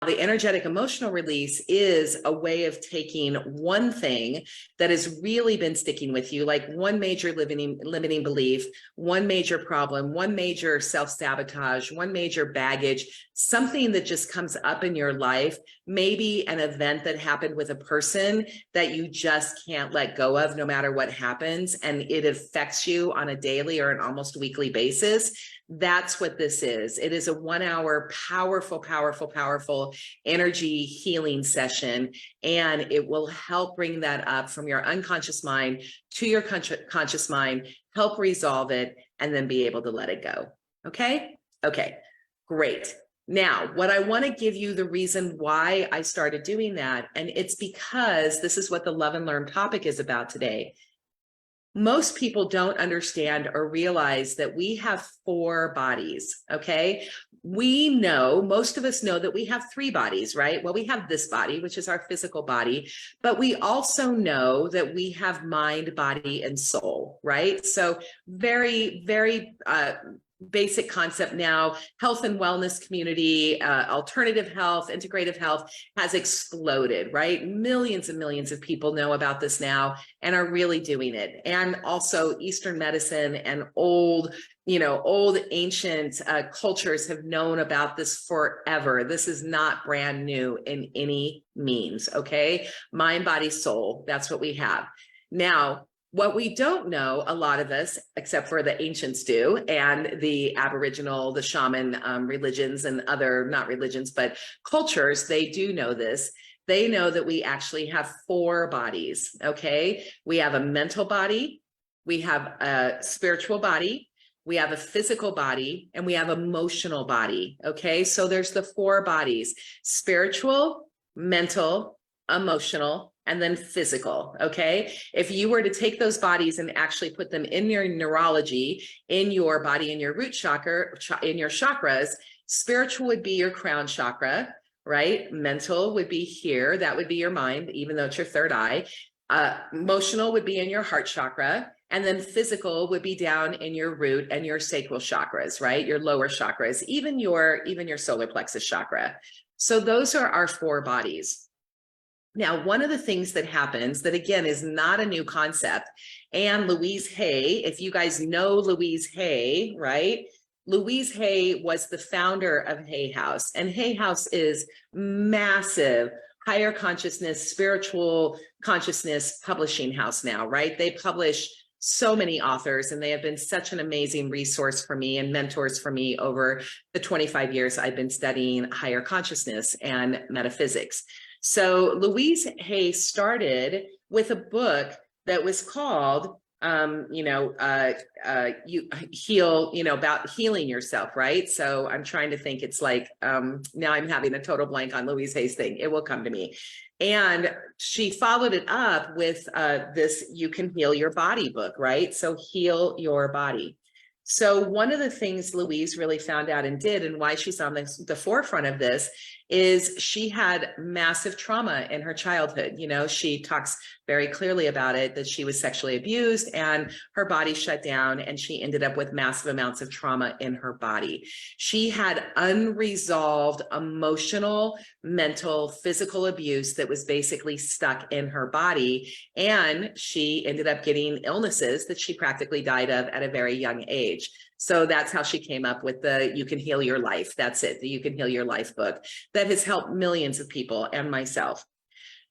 the energetic emotional release is a way of taking one thing that has really been sticking with you, like one major limiting belief, one major problem, one major self-sabotage, one major baggage, something that just comes up in your life, maybe an event that happened with a person that you just can't let go of no matter what happens, and it affects you on a daily or an almost weekly basis. That's what this is. It is a 1 hour powerful energy healing session, and it will help bring that up from your unconscious mind to your conscious mind, help resolve it, and then be able to let it go. Okay? Okay, great. Now, what I want to give you the reason why I started doing that, and it's because this is what the Love and Learn topic is about today. Most people don't understand or realize that we have 4 bodies, okay? We know, most of us know that we have 3 bodies, right? Well, we have this body, which is our physical body, but we also know that we have mind, body, and soul, right? So very, very basic concept now. Health and wellness community, alternative health, integrative health has exploded, right? Millions and millions of people know about this now and are really doing it. And also Eastern medicine and old ancient cultures have known about this forever. This is not brand new in any means, okay? Mind, body, soul, that's what we have. Now, what we don't know, a lot of us, except for the ancients do, and the Aboriginal, the shaman religions and other, not religions, but cultures, they do know this. They know that we actually have 4 bodies, okay? We have a mental body, we have a spiritual body, we have a physical body, and we have emotional body, okay? So there's the 4 bodies: spiritual, mental, emotional, and then physical, okay? If you were to take those bodies and actually put them in your neurology, in your body, in your root chakra, in your chakras, spiritual would be your crown chakra, right? Mental would be here, that would be your mind, even though it's your third eye. Emotional would be in your heart chakra, and then physical would be down in your root and your sacral chakras, right? Your lower chakras, even your solar plexus chakra. So those are our 4 bodies. Now, one of the things that happens that, again, is not a new concept, and Louise Hay, if you guys know Louise Hay, right? Louise Hay was the founder of Hay House, and Hay House is massive higher consciousness, spiritual consciousness publishing house now, right? They publish so many authors, and they have been such an amazing resource for me and mentors for me over the 25 years I've been studying higher consciousness and metaphysics. So Louise Hay started with a book that was called, you heal, about healing yourself, right? So I'm trying to think, it's like, now I'm having a total blank on Louise Hay's thing. It will come to me. And she followed it up with this You Can Heal Your Body book, right? So heal your body. So one of the things Louise really found out and did, and why she's on the forefront of this, is she had massive trauma in her childhood. She talks very clearly about it, that she was sexually abused and her body shut down, and she ended up with massive amounts of trauma in her body. She had unresolved emotional, mental, physical abuse that was basically stuck in her body, and she ended up getting illnesses that she practically died of at a very young age. So that's how she came up with the You Can Heal Your Life. That's it, the You Can Heal Your Life book that has helped millions of people and myself.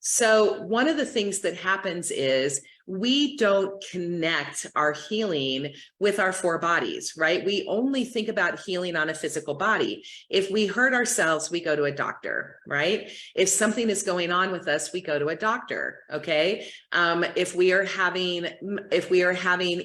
So one of the things that happens is we don't connect our healing with our 4 bodies, right? We only think about healing on a physical body. If we hurt ourselves, we go to a doctor, right? If something is going on with us, we go to a doctor, okay? If we are having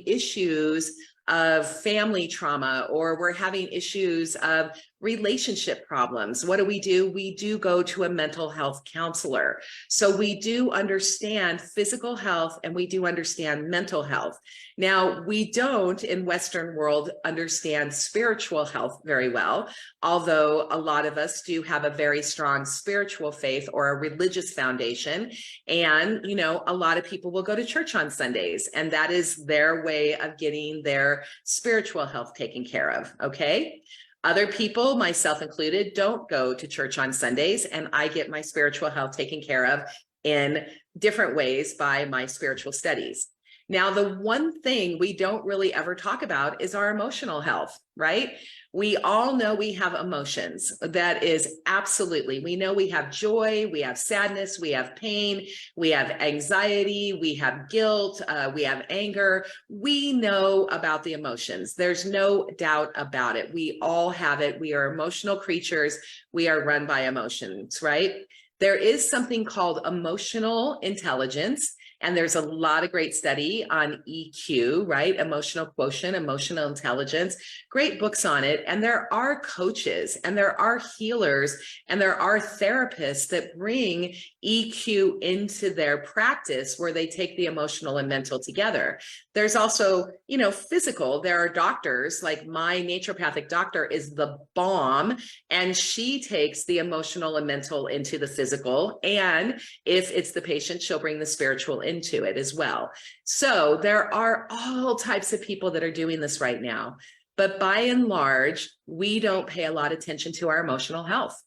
issues of family trauma, or we're having issues of relationship problems, what do? We do go to a mental health counselor. So we do understand physical health and we do understand mental health. Now, we don't in Western world understand spiritual health very well, although a lot of us do have a very strong spiritual faith or a religious foundation. And, a lot of people will go to church on Sundays, and that is their way of getting their spiritual health taken care of, okay? Other people, myself included, don't go to church on Sundays, and I get my spiritual health taken care of in different ways by my spiritual studies. Now, the one thing we don't really ever talk about is our emotional health, right? We all know we have emotions. That is absolutely, we know we have joy, we have sadness, we have pain, we have anxiety, we have guilt, we have anger. We know about the emotions. There's no doubt about it. We all have it. We are emotional creatures. We are run by emotions, right? There is something called emotional intelligence. And there's a lot of great study on EQ, right? Emotional quotient, emotional intelligence, great books on it. And there are coaches and there are healers and there are therapists that bring EQ into their practice where they take the emotional and mental together. There's also, you know, physical. There are doctors, like my naturopathic doctor is the bomb, and she takes the emotional and mental into the physical. And if it's the patient, she'll bring the spiritual into it as well. So there are all types of people that are doing this right now. But by and large, we don't pay a lot of attention to our emotional health.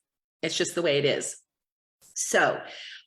It's just the way it is. So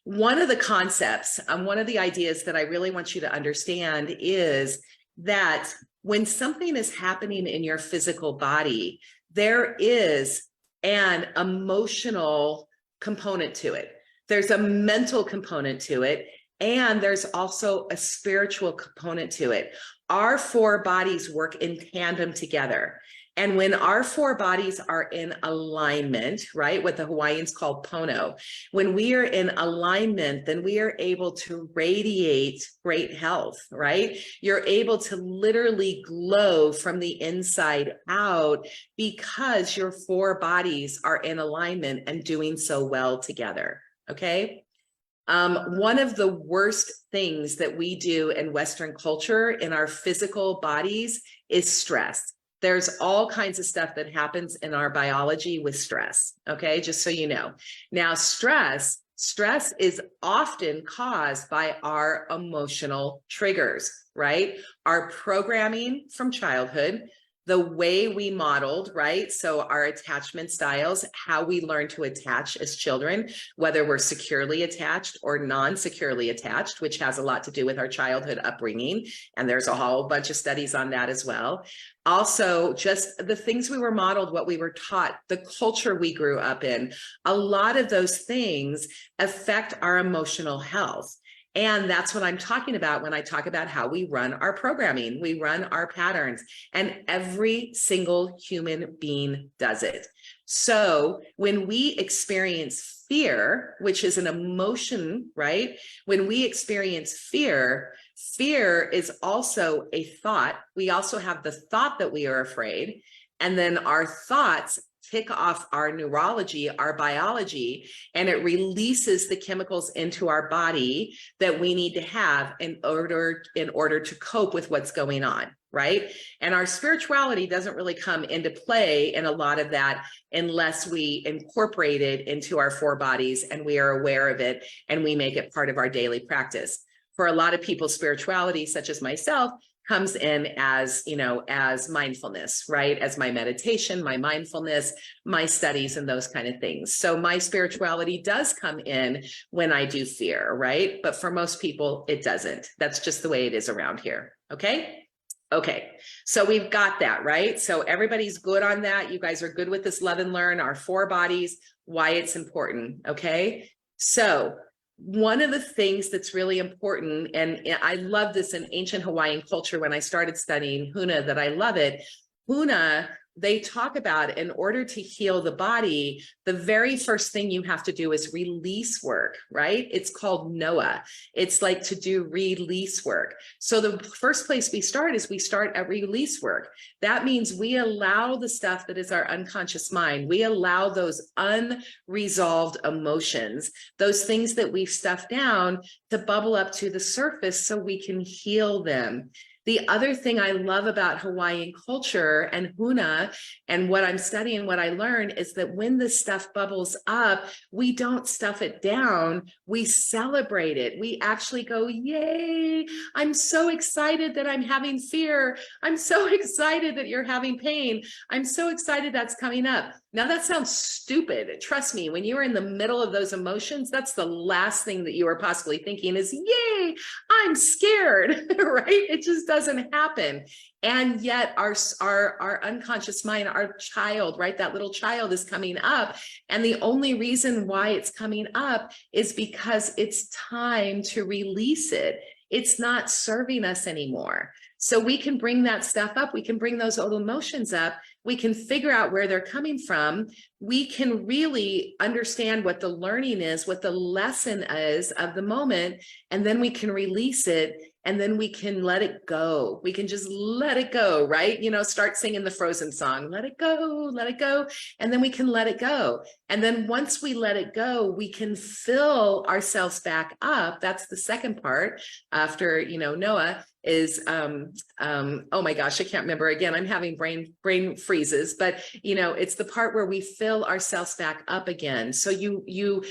one of the concepts, one of the ideas that I really want you to understand is that when something is happening in your physical body, there is an emotional component to it. There's a mental component to it, and there's also a spiritual component to it. Our four bodies work in tandem together. And when our four bodies are in alignment, right, what the Hawaiians call pono, when we are in alignment, then we are able to radiate great health, right? You're able to literally glow from the inside out because your four bodies are in alignment and doing so well together, okay? One of the worst things that we do in Western culture in our physical bodies is stress. There's all kinds of stuff that happens in our biology with stress, okay? Just so you know. Now, stress is often caused by our emotional triggers, right? Our programming from childhood, the way we modeled, right? So our attachment styles, how we learn to attach as children, whether we're securely attached or non-securely attached, which has a lot to do with our childhood upbringing. And there's a whole bunch of studies on that as well. Also, just the things we were modeled, what we were taught, the culture we grew up in, a lot of those things affect our emotional health. And that's what I'm talking about when I talk about how we run our programming, we run our patterns, and every single human being does it. So when we experience fear, which is an emotion, right? When we experience fear, fear is also a thought. We also have the thought that we are afraid, and then our thoughts kick off our neurology, our biology, and it releases the chemicals into our body that we need to have in order to cope with what's going on, right? And our spirituality doesn't really come into play in a lot of that unless we incorporate it into our four bodies and we are aware of it and we make it part of our daily practice. For a lot of people, spirituality, such as myself, comes in as, you know, as mindfulness, right? As my meditation, my mindfulness, my studies, and those kind of things. So my spirituality does come in when I do fear, right? But for most people, it doesn't. That's just the way it is around here. Okay. Okay. So we've got that, right? So everybody's good on that. You guys are good with this love and learn, our four bodies, why it's important. Okay. So one of the things that's really important, and I love this in ancient Hawaiian culture when I started studying Huna, that I love it. Huna, they talk about in order to heal the body, the very first thing you have to do is release work, right? It's called Noah. It's like to do release work. So the first place we start is we start at release work. That means we allow the stuff that is our unconscious mind. We allow those unresolved emotions, those things that we've stuffed down, to bubble up to the surface so we can heal them. The other thing I love about Hawaiian culture and Huna and what I'm studying, what I learn is that when the stuff bubbles up, we don't stuff it down, we celebrate it. We actually go, yay, I'm so excited that I'm having fear. I'm so excited that you're having pain. I'm so excited that's coming up. Now that sounds stupid. Trust me, when you're in the middle of those emotions, that's the last thing that you are possibly thinking is, yay, I'm scared, right? It just doesn't happen. And yet our unconscious mind, our child, right? That little child is coming up. And the only reason why it's coming up is because it's time to release it. It's not serving us anymore. So we can bring that stuff up. We can bring those old emotions up. We can figure out where they're coming from. We can really understand what the learning is, what the lesson is of the moment, and then we can release it, and then we can let it go. We can just let it go, right? You know, start singing the Frozen song, let it go, and then we can let it go. And then once we let it go, we can fill ourselves back up. That's the second part after, you know, Noah is oh my gosh, I can't remember. Again, I'm having brain freezes, but you know, it's the part where we fill ourselves back up again. So you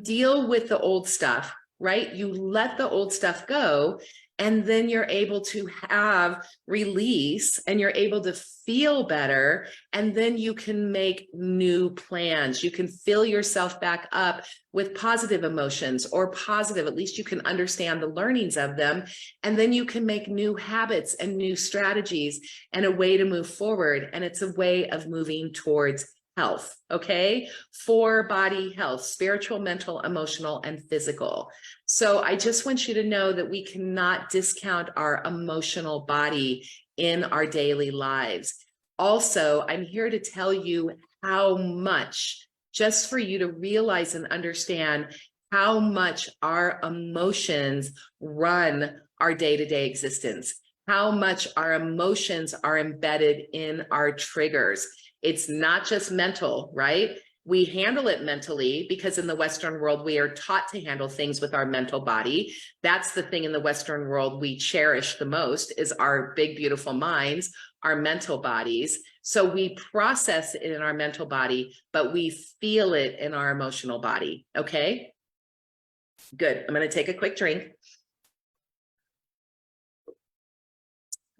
deal with the old stuff, right? You let the old stuff go, and then you're able to have release, and you're able to feel better, and then you can make new plans. You can fill yourself back up with positive emotions, or positive, at least you can understand the learnings of them, and then you can make new habits and new strategies and a way to move forward. And it's a way of moving towards health, okay? For body health, spiritual, mental, emotional, and physical. So I just want you to know that we cannot discount our emotional body in our daily lives. Also, I'm here to tell you how much, just for you to realize and understand how much our emotions run our day-to-day existence, how much our emotions are embedded in our triggers. It's not just mental, right? We handle it mentally because in the Western world, we are taught to handle things with our mental body. That's the thing in the Western world we cherish the most, is our big, beautiful minds, our mental bodies. So we process it in our mental body, but we feel it in our emotional body. Okay, good. I'm going to take a quick drink.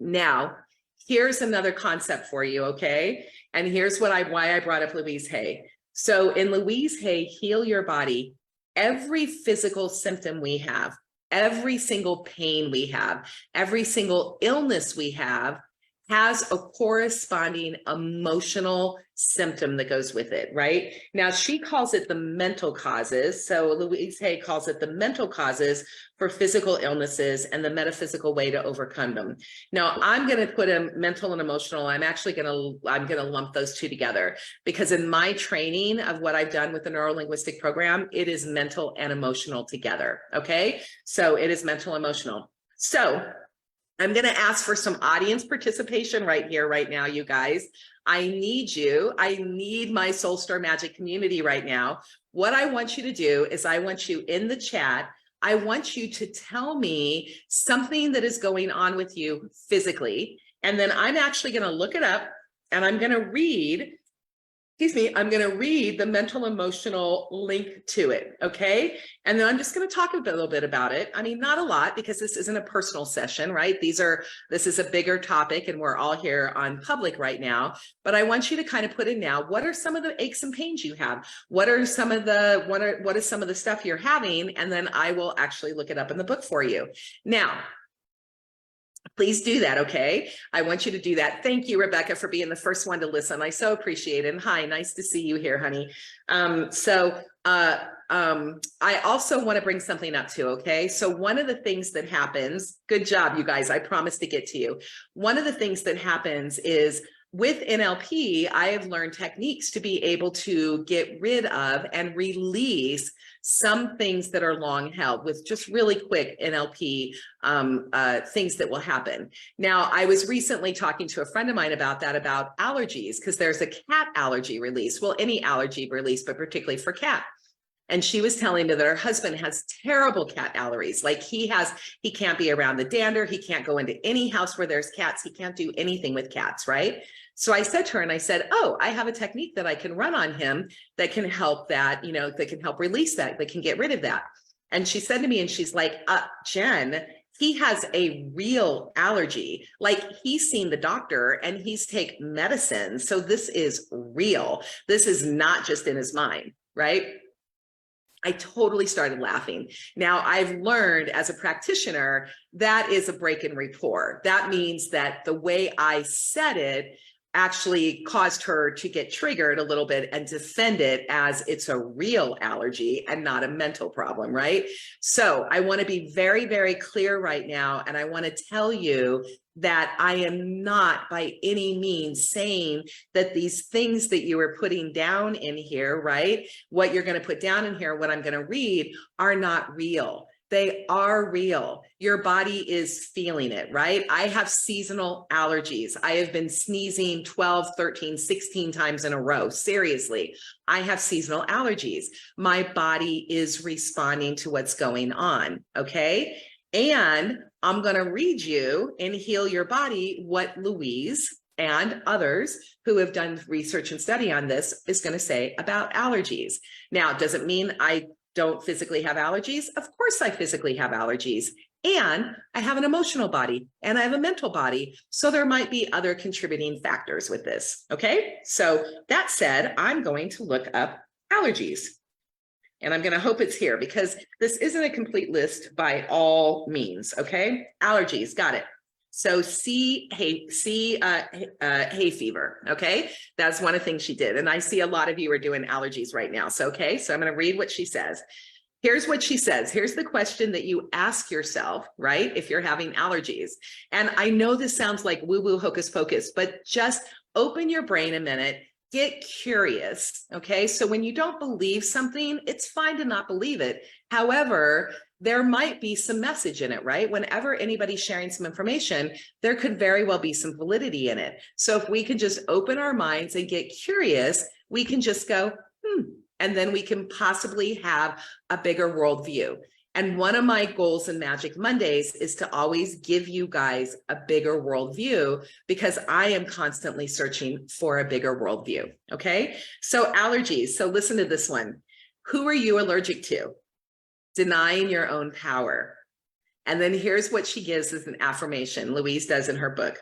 Now, here's another concept for you, okay? And here's why I brought up Louise Hay. So in Louise Hay, Heal Your Body, every physical symptom we have, every single pain we have, every single illness we have has a corresponding emotional symptom that goes with it, right? Now, she calls it the mental causes. So Louise Hay calls it the mental causes for physical illnesses and the metaphysical way to overcome them. Now, I'm going to put a mental and emotional. I'm going to lump those two together, because in my training of what I've done with the neuro-linguistic program, it is mental and emotional together. Okay. So it is mental, emotional. So I'm going to ask for some audience participation right here, right now, you guys. I need you. I need my Soul Star Magic community right now. What I want you to do is I want you in the chat. I want you to tell me something that is going on with you physically. And then I'm actually going to look it up, and I'm going to read, I'm going to read the mental emotional link to it. Okay. And then I'm just going to talk a little bit about it. I mean, not a lot, because this isn't a personal session, right? This is a bigger topic, and we're all here on public right now, but I want you to kind of put in now, what are some of the aches and pains you have? What is some of the stuff you're having? And then I will actually look it up in the book for you. Now, please do that, okay? I want you to do that. Thank you, Rebecca, for being the first one to listen. I so appreciate it. And hi, nice to see you here, honey. I also want to bring something up too, okay? So one of the things that happens, good job, you guys, I promise to get to you. One of the things that happens is, with NLP, I have learned techniques to be able to get rid of and release some things that are long held with just really quick NLP things that will happen. Now, I was recently talking to a friend of mine about that, about allergies, because there's a cat allergy release. Well, any allergy release, but particularly for cat. And she was telling me that her husband has terrible cat allergies. Like he can't be around the dander. He can't go into any house where there's cats. He can't do anything with cats, right? So I said to her, and I said, oh, I have a technique that I can run on him that can help that, that can help release that can get rid of that. And she said to me, and she's like, Jen, he has a real allergy. Like he's seen the doctor and he's taken medicine. So this is real. This is not just in his mind, right? I totally started laughing. Now I've learned as a practitioner, that is a break in rapport. That means that the way I said it actually caused her to get triggered a little bit and defend it as it's a real allergy and not a mental problem, right? So I want to be very, very clear right now. And I want to tell you that I am not by any means saying that these things that you are putting down in here, right? What you're going to put down in here, what I'm going to read, are not real. They are real. Your body is feeling it, right? I have seasonal allergies. I have been sneezing 12, 13, 16 times in a row. Seriously, I have seasonal allergies. My body is responding to what's going on, okay? And I'm going to read you in Heal Your Body what Louise and others who have done research and study on this is going to say about allergies. Now, does it mean I don't physically have allergies? Of course I physically have allergies, and I have an emotional body and I have a mental body. So there might be other contributing factors with this. Okay. So that said, I'm going to look up allergies, and I'm going to hope it's here because this isn't a complete list by all means. Okay. Allergies. Got it. So hay fever. Okay. That's one of the things she did. And I see a lot of you are doing allergies right now. So, okay. So I'm going to read what she says. Here's what she says. Here's the question that you ask yourself, right? If you're having allergies. And I know this sounds like woo-woo hocus pocus, but just open your brain a minute. Get curious. Okay. So when you don't believe something, it's fine to not believe it. However, there might be some message in it, right? Whenever anybody's sharing some information, there could very well be some validity in it. So if we can just open our minds and get curious, we can just go, and then we can possibly have a bigger worldview. And one of my goals in Magic Mondays is to always give you guys a bigger worldview, because I am constantly searching for a bigger worldview. Okay. So allergies. So listen to this one. Who are you allergic to? Denying your own power. And then here's what she gives as an affirmation. Louise does in her book.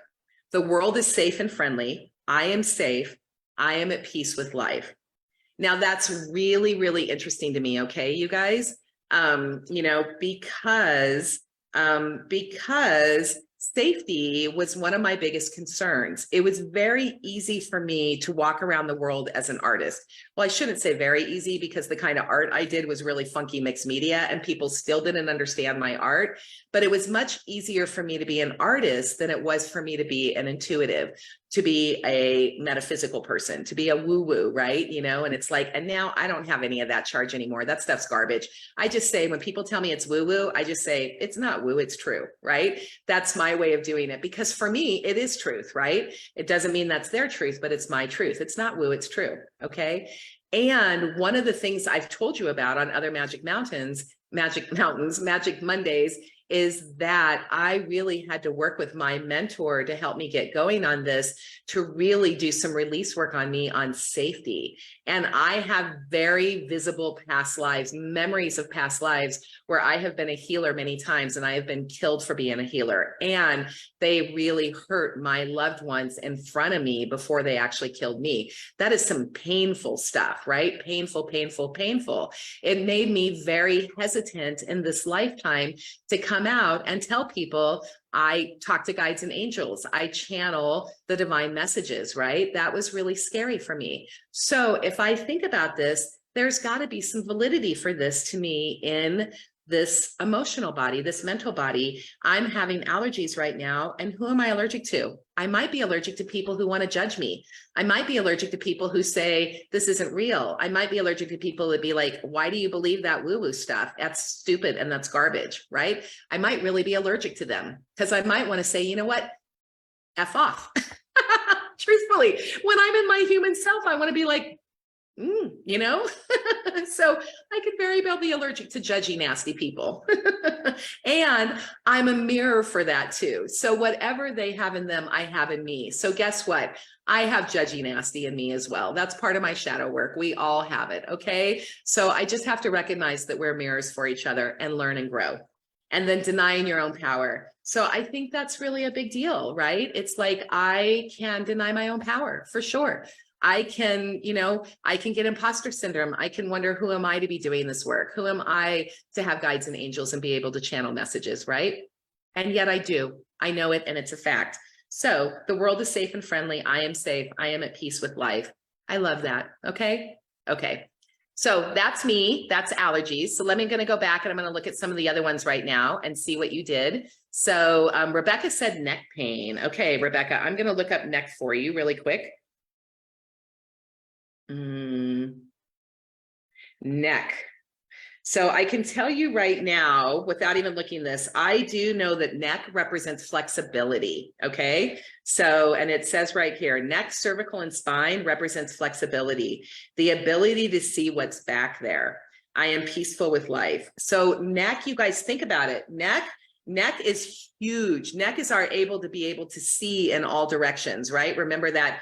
The world is safe and friendly. I am safe. I am at peace with life. Now that's really, really interesting to me. Okay, you guys, because safety was one of my biggest concerns. It was very easy for me to walk around the world as an artist. Well, I shouldn't say very easy, because the kind of art I did was really funky mixed media and people still didn't understand my art. But it was much easier for me to be an artist than it was for me to be an intuitive, to be a metaphysical person, to be a woo-woo, right? And it's like, and now I don't have any of that charge anymore. That stuff's garbage. I just say, when people tell me it's woo-woo, I just say, it's not woo, it's true, right? That's my way of doing it, because for me, it is truth, right? It doesn't mean that's their truth, but it's my truth. It's not woo, it's true, okay? And one of the things I've told you about on other Magic Mondays, is that I really had to work with my mentor to help me get going on this, to really do some release work on me on safety. And I have very visible past lives, memories of past lives where I have been a healer many times, and I have been killed for being a healer. And they really hurt my loved ones in front of me before they actually killed me. That is some painful stuff, right? Painful, painful, painful. It made me very hesitant in this lifetime to come out and tell people I talk to guides and angels. I channel the divine messages, right? That was really scary for me. So if I think about this, there's got to be some validity for this to me in this emotional body, this mental body. I'm having allergies right now. And who am I allergic to? I might be allergic to people who want to judge me. I might be allergic to people who say this isn't real. I might be allergic to people that be like, why do you believe that woo-woo stuff? That's stupid and that's garbage, right? I might really be allergic to them, because I might want to say, you know what? F off. Truthfully, when I'm in my human self, I want to be like, You know, so I could very well be allergic to judgy, nasty people. And I'm a mirror for that too. So whatever they have in them, I have in me. So guess what? I have judgy, nasty in me as well. That's part of my shadow work. We all have it. Okay. So I just have to recognize that we're mirrors for each other and learn and grow. And then denying your own power. So I think that's really a big deal, right? It's like I can deny my own power for sure. I can, I can get imposter syndrome. I can wonder, who am I to be doing this work? Who am I to have guides and angels and be able to channel messages, right? And yet I do. I know it, and it's a fact. So the world is safe and friendly. I am safe. I am at peace with life. I love that. Okay. Okay. So that's me. That's allergies. So going to go back and I'm going to look at some of the other ones right now and see what you did. So Rebecca said neck pain. Okay, Rebecca, I'm going to look up neck for you really quick. Neck. So I can tell you right now, without even looking this, I do know that neck represents flexibility. Okay. So, and it says right here, neck, cervical, and spine represents flexibility, the ability to see what's back there. I am peaceful with life. So neck, you guys think about it. Neck is huge. Neck is able to see in all directions, right? Remember that,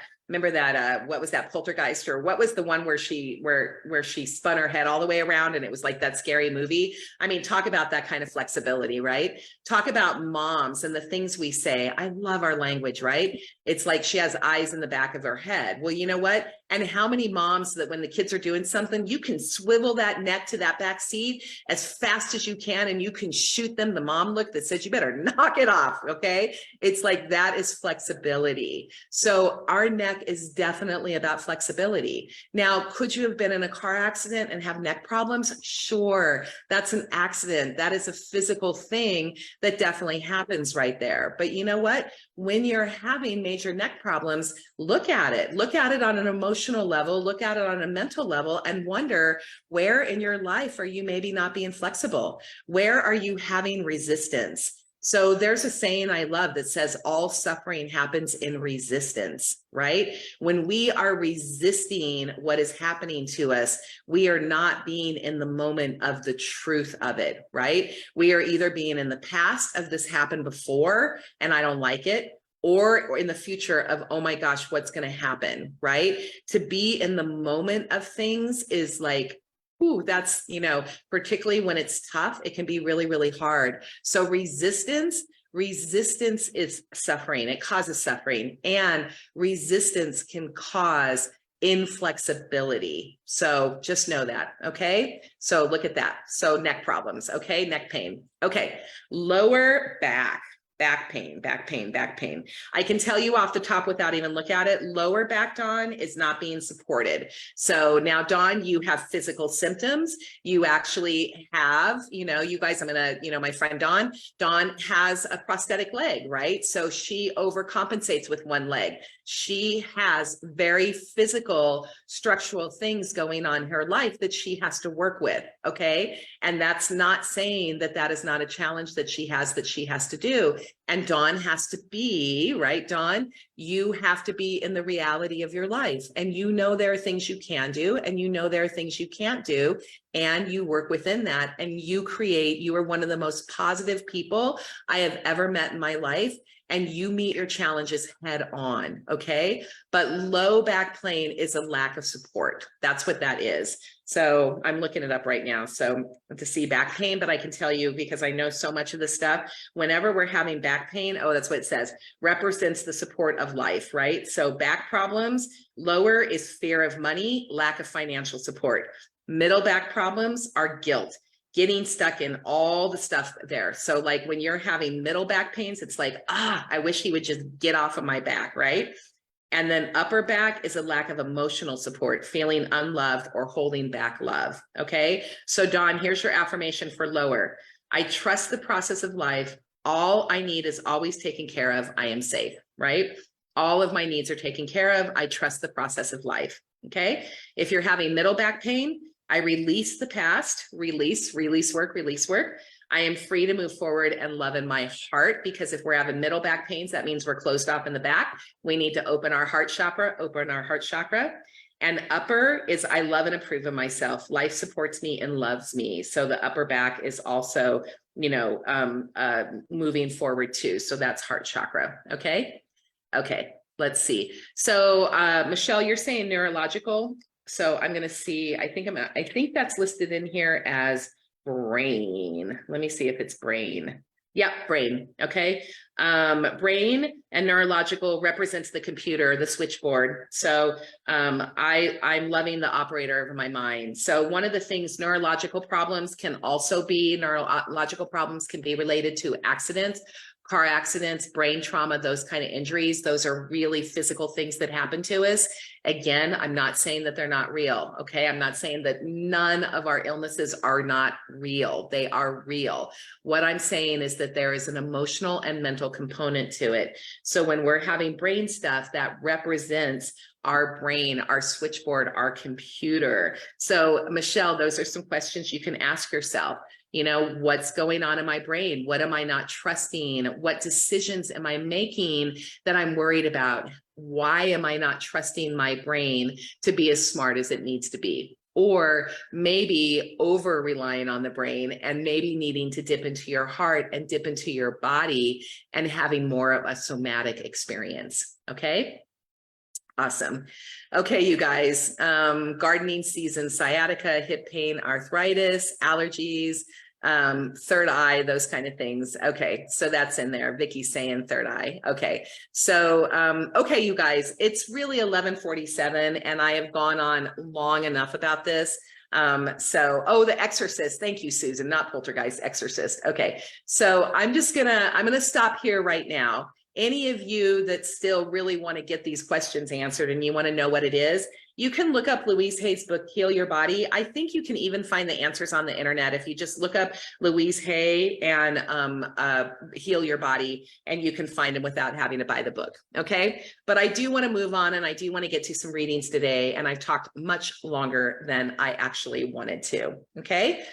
what was that, Poltergeist, or what was the one where she spun her head all the way around and it was like that scary movie? I mean, talk about that kind of flexibility, right? Talk about moms and the things we say. I love our language, right? It's like she has eyes in the back of her head. Well, you know what? And how many moms that when the kids are doing something, you can swivel that neck to that back seat as fast as you can and you can shoot them the mom look that says, you better knock it off, okay? It's like that is flexibility. So our neck is definitely about flexibility. Now, could you have been in a car accident and have neck problems? Sure, that's an accident. That is a physical thing that definitely happens right there. But you know what? When you're having major neck problems, look at it on an emotional level, look at it on a mental level, and wonder, where in your life are you maybe not being flexible? Where are you having resistance? So there's a saying I love that says all suffering happens in resistance, right? When we are resisting what is happening to us, we are not being in the moment of the truth of it, right? We are either being in the past of this happened before and I don't like it, or in the future of, oh my gosh, what's going to happen, right? To be in the moment of things is like, ooh, that's, particularly when it's tough, it can be really, really hard. So resistance is suffering. It causes suffering, and resistance can cause inflexibility. So just know that. Okay. So look at that. So neck problems. Okay. Neck pain. Okay. Lower back. Back pain. I can tell you off the top without even look at it, lower back, Dawn, is not being supported. So now, Dawn, you have physical symptoms. You actually have, you guys, I'm going to, my friend Dawn has a prosthetic leg, right? So she overcompensates with one leg. She has very physical structural things going on in her life that she has to work with. Okay. And that's not saying that that is not a challenge that she has to do. And Dawn has to be, right, Dawn, you have to be in the reality of your life. And there are things you can do, and there are things you can't do. And you work within that, and you are one of the most positive people I have ever met in my life. And you meet your challenges head on, okay? But low back pain is a lack of support. That's what that is. So I'm looking it up right now. So to see back pain, but I can tell you, because I know so much of this stuff, whenever we're having back pain, oh, that's what it says, represents the support of life, right? So back problems, lower is fear of money, lack of financial support. Middle back problems are guilt, getting stuck in all the stuff there. So like when you're having middle back pains, it's like, I wish he would just get off of my back, right? And then upper back is a lack of emotional support, feeling unloved or holding back love, okay? So Dawn, here's your affirmation for lower. I trust the process of life. All I need is always taken care of. I am safe, right? All of my needs are taken care of. I trust the process of life, okay? If you're having middle back pain, I release the past, release work. I am free to move forward and love in my heart, because if we're having middle back pains, that means we're closed off in the back. We need to open our heart chakra. And upper is I love and approve of myself. Life supports me and loves me. So the upper back is also, you know, moving forward too. So that's heart chakra. Okay. Okay. Let's see. So Michelle, you're saying neurological. So I'm going to see, I think that's listed in here as brain. Let me see if it's brain. Yep, brain. Okay. Brain and neurological represents the computer, the switchboard. So I'm loving the operator of my mind. So one of the things, neurological problems can be related to accidents, car accidents, brain trauma, those kind of injuries. Those are really physical things that happen to us. Again, I'm not saying that they're not real. Okay. I'm not saying that none of our illnesses are not real. They are real. What I'm saying is that there is an emotional and mental component to it. So when we're having brain stuff, that represents our brain, our switchboard, our computer. So Michelle, those are some questions you can ask yourself. You know, what's going on in my brain? What am I not trusting? What decisions am I making that I'm worried about? Why am I not trusting my brain to be as smart as it needs to be? Or maybe over relying on the brain and maybe needing to dip into your heart and dip into your body and having more of a somatic experience. Okay. Awesome. Okay, you guys, gardening season, sciatica, hip pain, arthritis, allergies, third eye, those kind of things. Okay, so that's in there. Vicky's saying third eye. Okay, so, okay, you guys, it's really 11:47 and I have gone on long enough about this. Oh, The Exorcist. Thank you, Susan, not Poltergeist, Exorcist. Okay, so I'm gonna stop here right now. Any of you that still really want to get these questions answered and you want to know what it is, you can look up Louise Hay's book, Heal Your Body. I think you can even find the answers on the internet if you just look up Louise Hay and Heal Your Body, and you can find them without having to buy the book. Okay. But I do want to move on and I do want to get to some readings today. And I've talked much longer than I actually wanted to. Okay.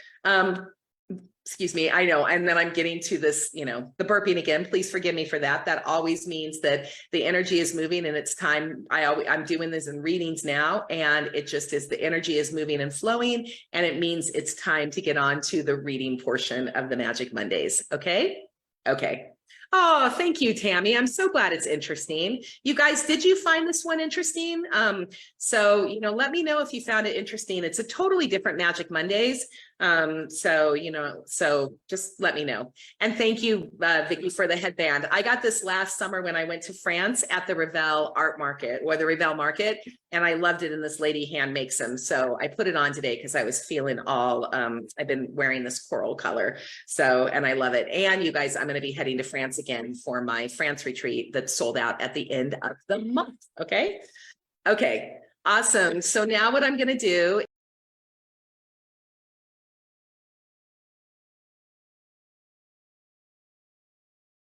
Excuse me, I know, and then I'm getting to this, you know, the burping again. Please forgive me for that. That always means that the energy is moving and it's time. I'm doing this in readings now, and it just is, the energy is moving and flowing, and it means it's time to get on to the reading portion of the Magic Mondays. Okay. Okay. Oh, thank you, Tammy. I'm so glad it's interesting. You guys, did you find this one interesting? So, you know, let me know if you found it interesting. It's a totally different Magic Mondays. So, you know, so just let me know. And thank you, Vicky, for the headband. I got this last summer when I went to France at the Revel art market, or the Revel market, and I loved it. And this lady hand makes them. So I put it on today because I was feeling all, I've been wearing this coral color. So, and I love it. And you guys, I'm going to be heading to France again for my France retreat that's sold out at the end of the month. Okay. Okay. Awesome. So now what I'm going to do